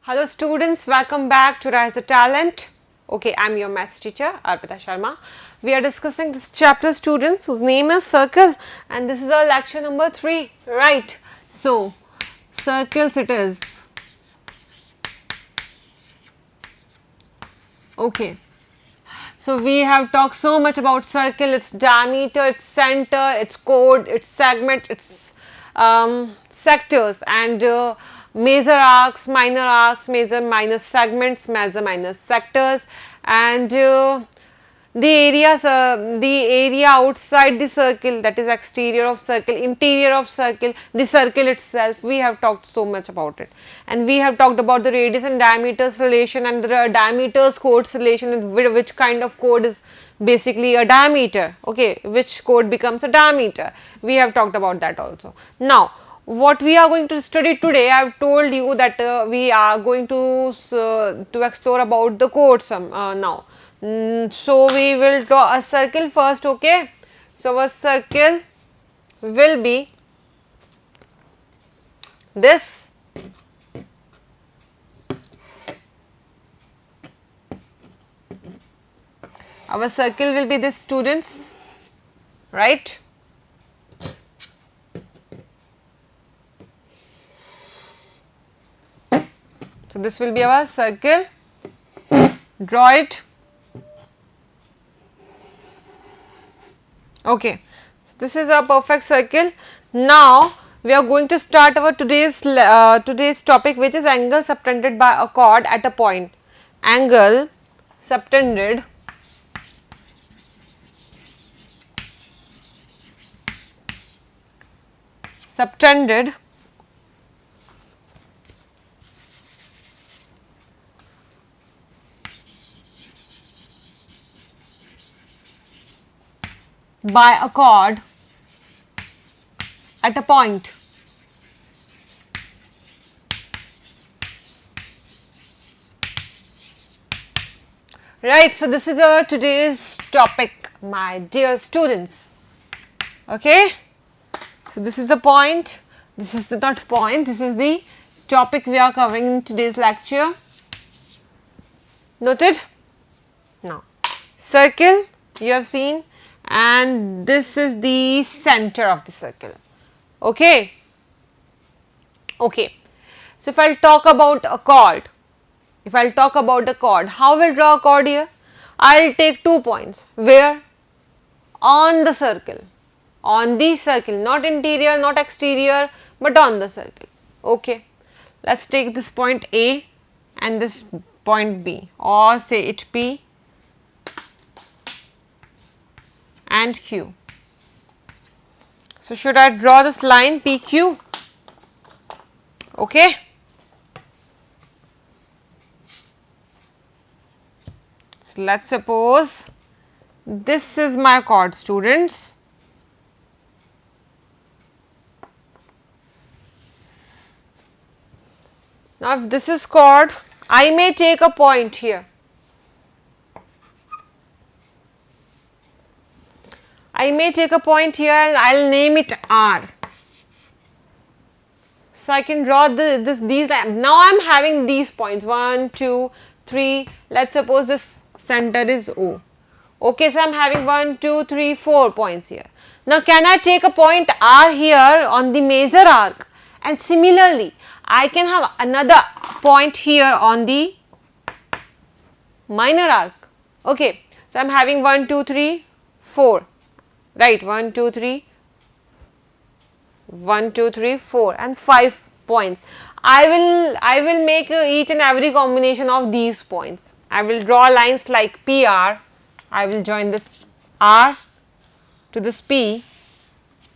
Hello students, welcome back to AriserTalent. Okay, I am your maths teacher Arpita Sharma. We are discussing this chapter students whose name is circle and this is our lecture number 3, right. So, circles it is. Okay. So, we have talked so much about circle, its diameter, its center, its chord, its segment, its sectors and major arcs, major minor segments, major minor sectors and the area outside the circle, that is exterior of circle, interior of circle, the circle itself. We have talked so much about it and we have talked about the radius and diameters relation and the diameters chords relation and which kind of chord is basically a diameter, okay, which chord becomes a diameter. We have talked about that also. Now, what we are going to study today, I have told you that we are going to explore about the chords now. So, we will draw a circle first, okay. So, a circle will be this. Our circle will be this, students, right. So, this will be our circle, draw it. Okay, so this is a perfect circle. Now, we are going to start our today's topic, which is angle subtended by a chord at a point. Angle subtended by a chord at a point. Right, so this is our today's topic, my dear students. Okay, so this is the point, this is the not point, this is the topic we are covering in today's lecture. Noted? Now, circle you have seen and this is the center of the circle, okay. Okay, so if I will talk about a chord, how will draw a chord here? I will take 2 points, where? On the circle, not interior, not exterior, but on the circle, okay. Let us take this point A and this point B, or say it P and Q. So, should I draw this line PQ? Okay. So, let us suppose this is my chord, students. Now, if this is chord, I may take a point here. I may take a point here and I will name it R. So, I can draw these lines. Now, I am having these points 1, 2, 3. Let us suppose this center is O. Okay, so I am having 1, 2, 3, 4 points here. Now, can I take a point R here on the major arc? And similarly, I can have another point here on the minor arc. Okay, so I am having 1, 2, 3, 4. Right, 1, 2, 3, 4 and 5 points. I will make each and every combination of these points. I will draw lines like PR. I will join this R to this P.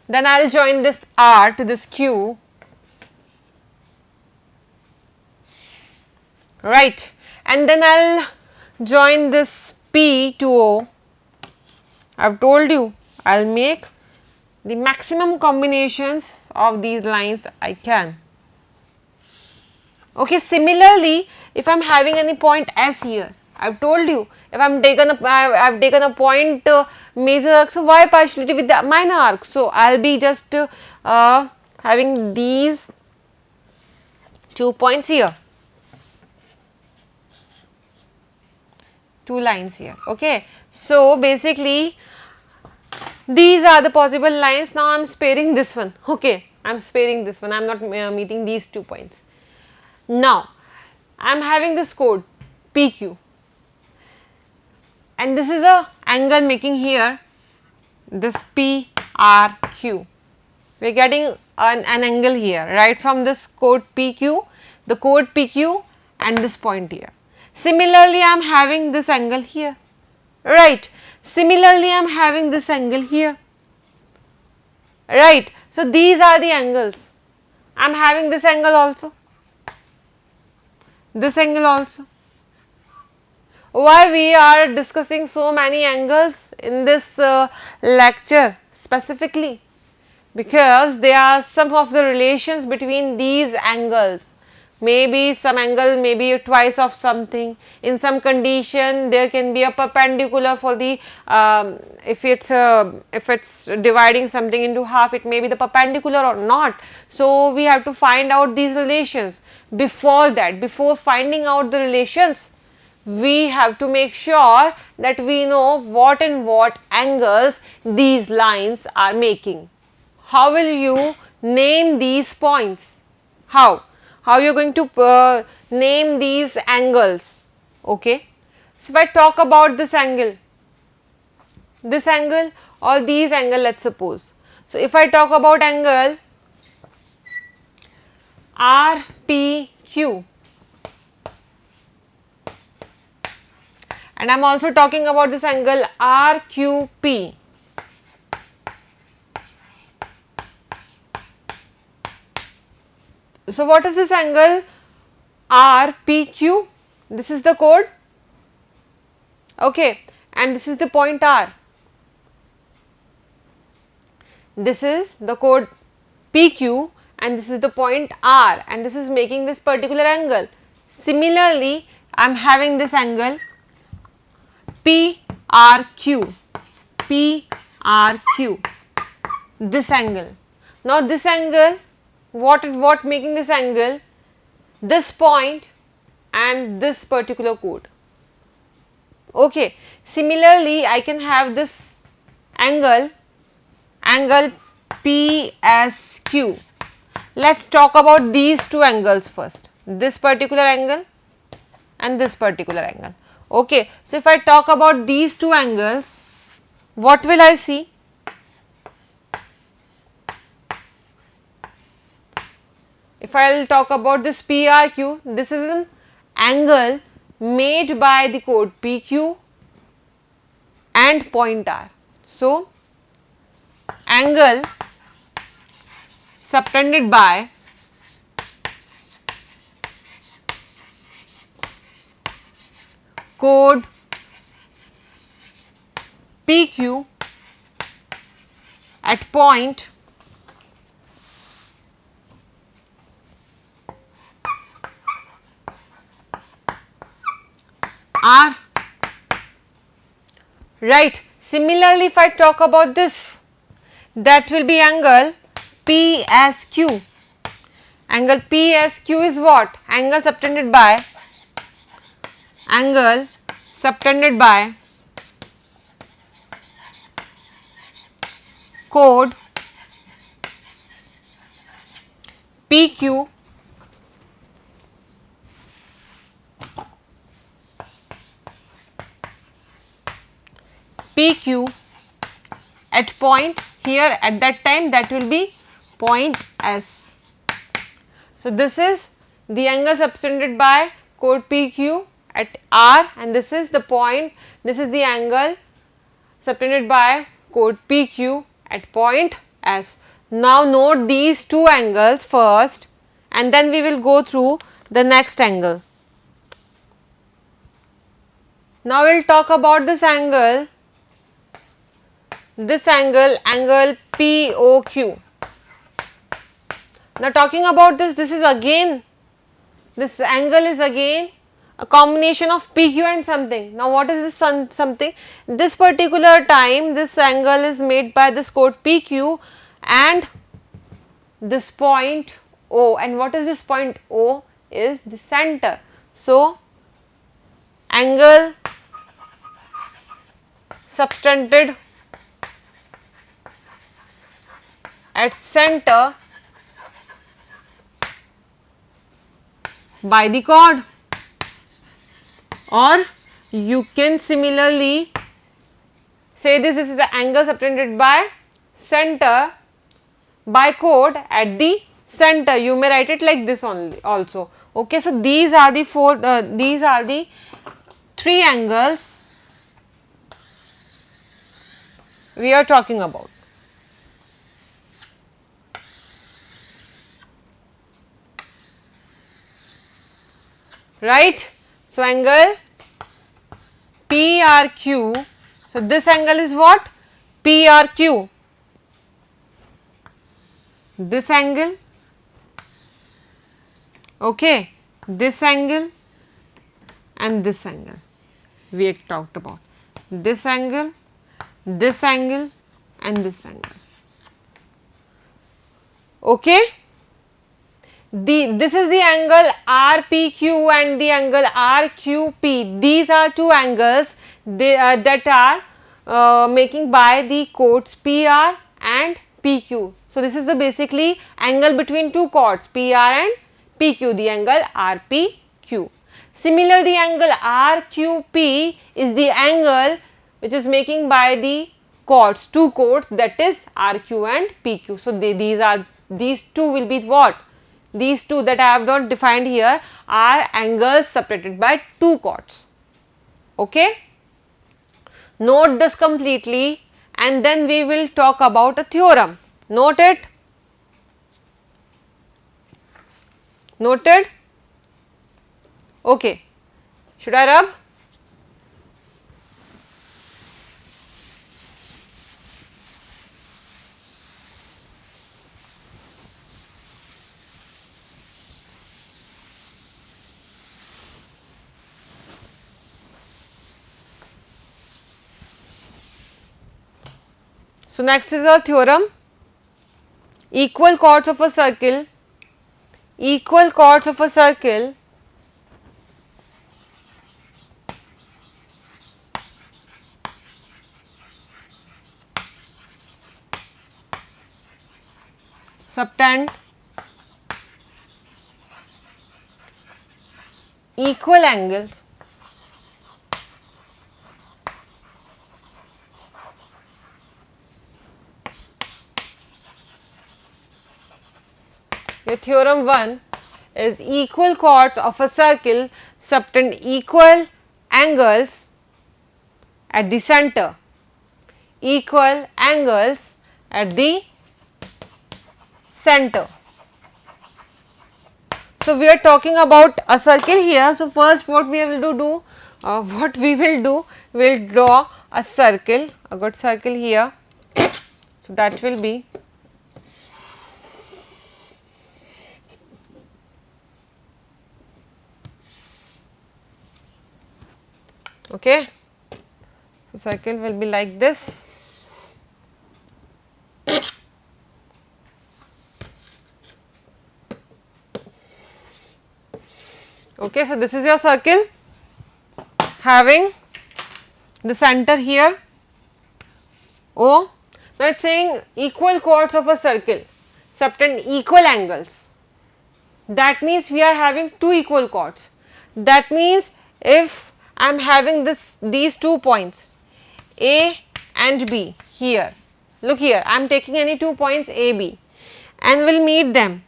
Then I will join this R to this Q. Right, and then I will join this P to O. I have told you I will make the maximum combinations of these lines I can. Okay, similarly, if I am having any point S here, I have told you if I am taken a point major arc, so why partiality with the minor arc? So, I will be just having these 2 points here. two lines here. Okay, so basically these are the possible lines. Now I am sparing this one. Okay, I am sparing this one. I am not meeting these 2 points. Now I am having this chord PQ, and this is a angle making here, this PRQ. We are getting an angle here right from this chord PQ, the chord PQ and this point here. Similarly, I am having this angle here, right. Similarly, I am having this angle here, right. So, these are the angles. I am having this angle also, this angle also. Why we are discussing so many angles in this lecture specifically? Because there are some of the relations between these angles. Maybe some angle may be twice of something. In some condition, there can be a perpendicular for the if it's dividing something into half, it may be the perpendicular or not. So we have to find out these relations. Before that, before finding out the relations, we have to make sure that we know what and what angles these lines are making. How will you name these points? How? How you are going to name these angles? Okay. So, if I talk about this angle or these angle, let us suppose. So, if I talk about angle RPQ, and I am also talking about this angle RQP. So, what is this angle RPQ? This is the chord, okay, and this is the point R. This is the chord PQ and this is the point R, and this is making this particular angle. Similarly, I am having this angle PRQ, this angle. Now, this angle, what making this angle? This point and this particular chord. Okay. Similarly, I can have this angle PSQ. Let us talk about these two angles first, this particular angle and this particular angle. Okay. So, if I talk about these two angles, what will I see? If I will talk about this PRQ, this is an angle made by the chord PQ and point R. So, angle subtended by chord PQ at point R, right. Similarly, if I talk about this, that will be angle PSQ. Angle PSQ is what? Angle subtended by chord PQ at point here, at that time that will be point S. So, this is the angle subtended by chord PQ at R, and this is the point, this is the angle subtended by chord PQ at point S. Now, note these two angles first and then we will go through the next angle. Now, we will talk about this angle POQ. Now, talking about this is again, this angle is again a combination of PQ and something. Now, what is this something? This particular time, this angle is made by this chord PQ and this point O, and what is this point O? Is the center. So, angle subtended at center by the chord, or you can similarly say this is the angle subtended by center by chord at the center. You may write it like this only also. Okay, so these are the three angles we are talking about. Right? So angle PRQ. So this angle is what? PRQ. This angle, okay, this angle and this angle we talked about. This angle and this angle. Okay. This is the angle RPQ and the angle RQP. These are two angles that are making by the chords PR and PQ. So this is the basically angle between two chords PR and PQ, the angle RPQ. Similarly, the angle RQP is the angle which is making by the chords, two chords, that is RQ and PQ. So these two will be what? These two that I have not defined here are angles separated by two chords. Okay. Note this completely and then we will talk about a theorem. Note it. Noted? Okay. Should I rub? So next is our theorem. Equal chords of a circle subtend equal angles Your theorem 1 is equal chords of a circle subtend equal angles at the center, equal angles at the center. So we are talking about a circle here. So first what we will do, we will draw a circle, a good circle here. So that will be okay. So circle will be like this. Okay, so this is your circle having the center here O. Now it is saying equal chords of a circle subtend equal angles. That means we are having two equal chords. That means if I am having these 2 points A and B here, look here, I am taking any 2 points A, B and will meet them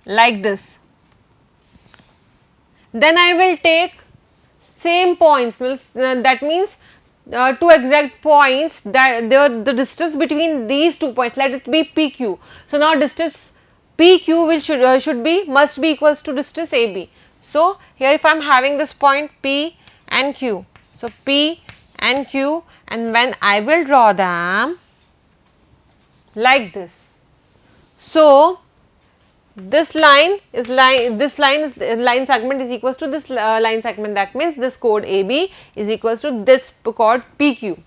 like this. Then I will take same points, that means 2 exact points, that the distance between these 2 points, let it be PQ. So now distance PQ will must be equals to distance AB. So here if I am having this point P and Q, so P and Q, and when I will draw them like this. So this line segment is equals to this line segment, that means this chord AB is equals to this chord PQ,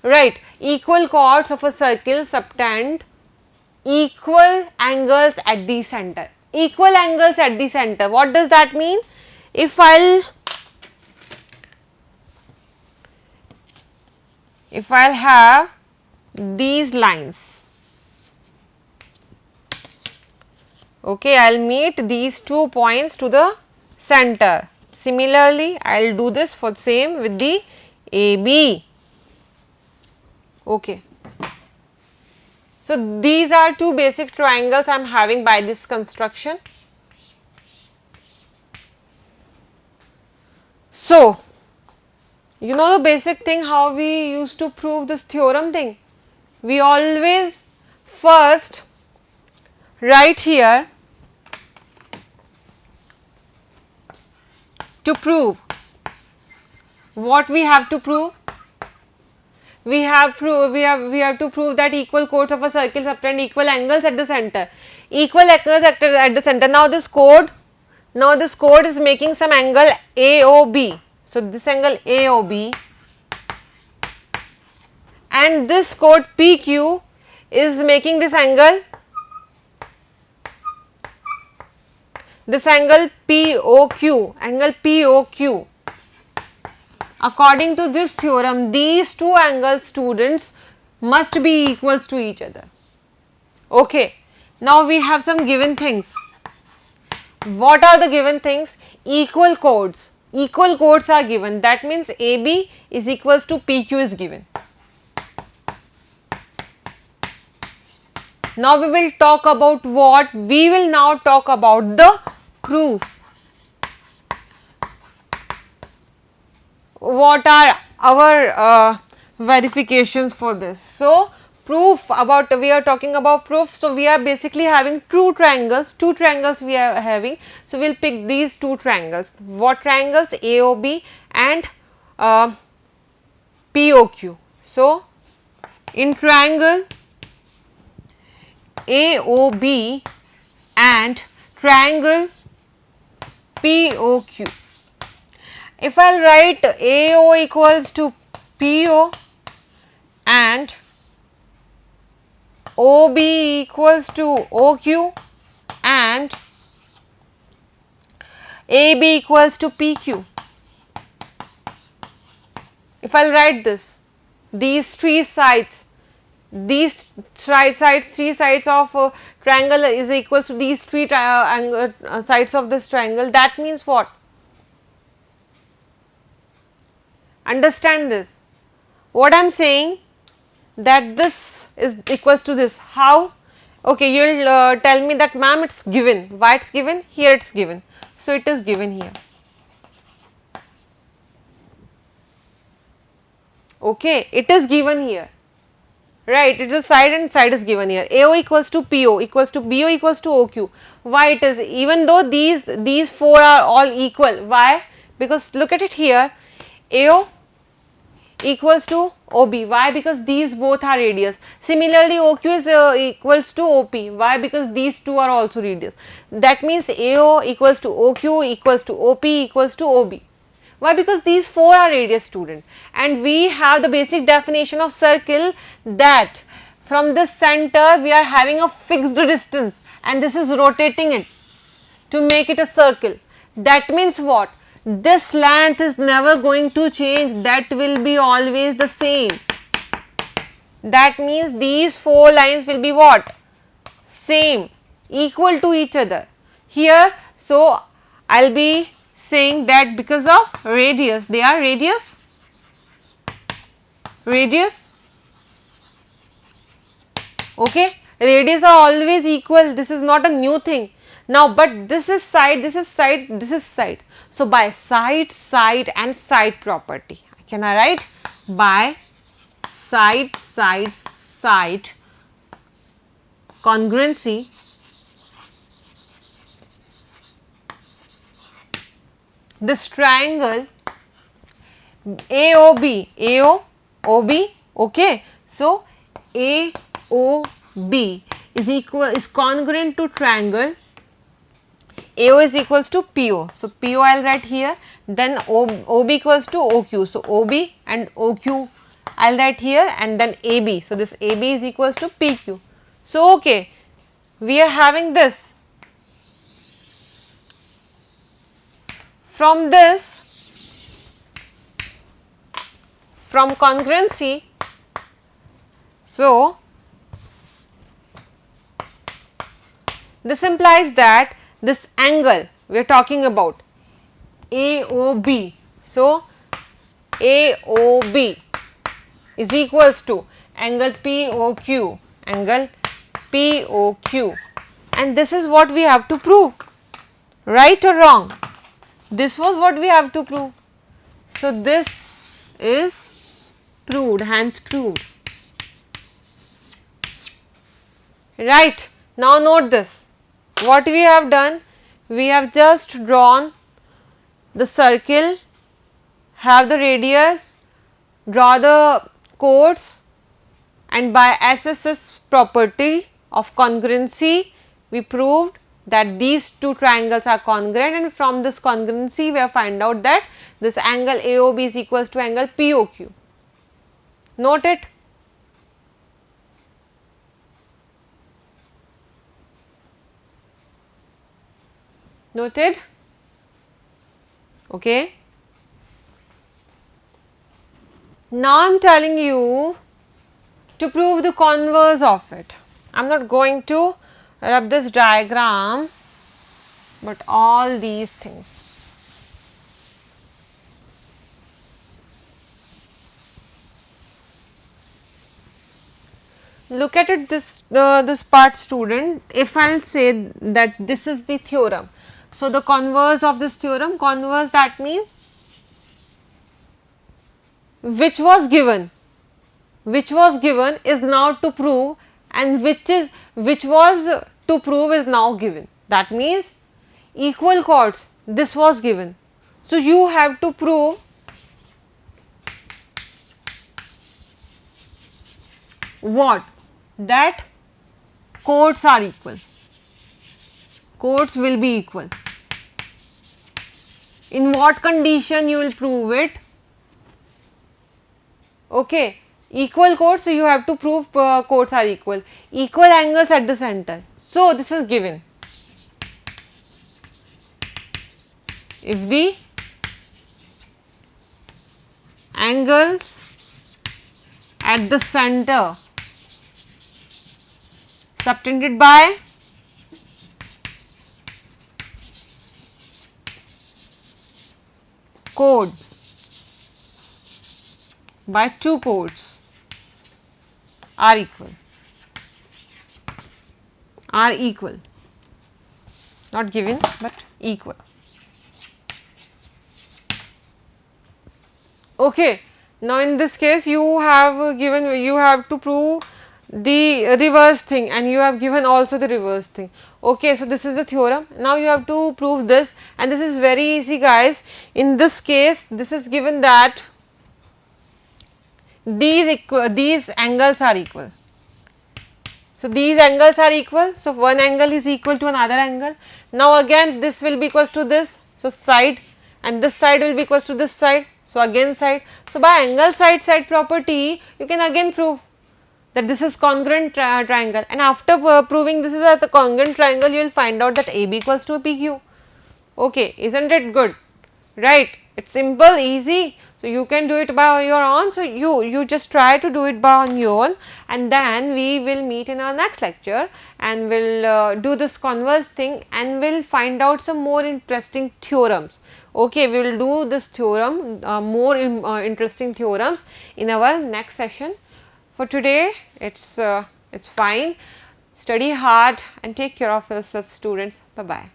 right. Equal chords of a circle subtend equal angles at the center. Equal angles at the center, what does that mean? If I will if I will have these lines, okay, I will meet these 2 points to the center. Similarly, I will do this for same with the AB. Okay. So, these are 2 basic triangles I am having by this construction. So, you know the basic thing how we used to prove this theorem thing. We always first write here to prove. What we have to prove? We have to prove that equal chords of a circle subtend equal angles at the center. Equal angles at the center. Now this chord is making some angle AOB. So this angle AOB, and this chord PQ is making this angle POQ. According to this theorem, these 2 angles, students, must be equals to each other. Okay. Now we have some given things. What are the given things? Equal chords. Equal chords are given. That means AB is equals to PQ is given. Now we will talk about what? We will now talk about the proof. What are our verifications for this? So, proof about, we are talking about proof. So, we are basically having 2 triangles, we are having. So, we will pick these 2 triangles. What triangles? AOB and POQ. So, in triangle AOB and triangle POQ, if I will write AO equals to PO and OB equals to OQ and AB equals to PQ. If I will write this, these 3 sides, these 3 sides of triangle is equals to these 3 sides of this triangle, that means what? Understand this. What I am saying, that this is equals to this. How? Okay, you will tell me that ma'am, it is given. Why it is given? Here it is given. So, it is given here. Okay, it is given here. Right, it is side and side is given here. AO equals to PO equals to BO equals to OQ. Why it is? Even though these 4 are all equal. Why? Because look at it here. AO equals to OB. Why? Because these both are radius. Similarly, OQ is equals to OP. Why? Because these 2 are also radius. That means AO equals to OQ equals to OP equals to OB. Why? Because these 4 are radius, student, and we have the basic definition of circle, that from this center we are having a fixed distance and this is rotating it to make it a circle. That means what? This length is never going to change, that will be always the same. That means these 4 lines will be what? Same, equal to each other here. So, I will be saying that because of radius, they are radius, okay, radius are always equal, this is not a new thing. Now, but this is side, this is side, this is side. So, by side and side property, can I write by side congruency, this triangle AOB, okay. So, AOB is congruent to triangle AO is equals to PO. So, PO I will write here, then OB equals to OQ. So, OB and OQ I will write here, and then AB. So, this AB is equals to PQ. So, okay, we are having this. From this, from congruency, So, this implies that this angle we are talking about AOB. So, AOB is equals to angle POQ, angle POQ, and this is what we have to prove, right or wrong? This was what we have to prove. So, this is proved, hence proved. Right. Now, note this. What we have done? We have just drawn the circle, have the radius, draw the chords, and by SSS property of congruency, we proved that these two triangles are congruent, and from this congruency we have find out that this angle AOB is equals to angle POQ. Note it. Noted? Okay. Now, I am telling you to prove the converse of it. I am not going to rub this diagram, but all these things. Look at it this part, student. If I will say that this is the theorem. So, the converse of this theorem, converse, that means which was given is now to prove, and which was to prove is now given. That means equal chords, this was given. So, you have to prove what? That chords are equal. Chords will be equal. In what condition you will prove it? Okay, equal chords, so you have to prove chords are equal. Equal angles at the center. So, this is given. If the angles at the center subtended by chord by two chords are equal, not given but equal. Okay. Now, in this case you have to prove the reverse thing, and you have given also the reverse thing. Okay, so this is the theorem. Now, you have to prove this, and this is very easy, guys. In this case, this is given that these angles are equal. So, these angles are equal. So, one angle is equal to another angle. Now, again this will be equals to this. So, side, and this side will be equals to this side. So, again side. So, by angle side property, you can again prove that this is congruent triangle, and after proving this is a congruent triangle, you will find out that AB equals to PQ. Okay, isn't it good? Right? It's simple, easy. So, you can do it by your own. So, you just try to do it by on your own, and then we will meet in our next lecture, and we will do this converse thing, and we will find out some more interesting theorems. Okay, we will do this theorem, more interesting theorems in our next session. For today, it's fine. Study hard and take care of yourself, students. Bye bye.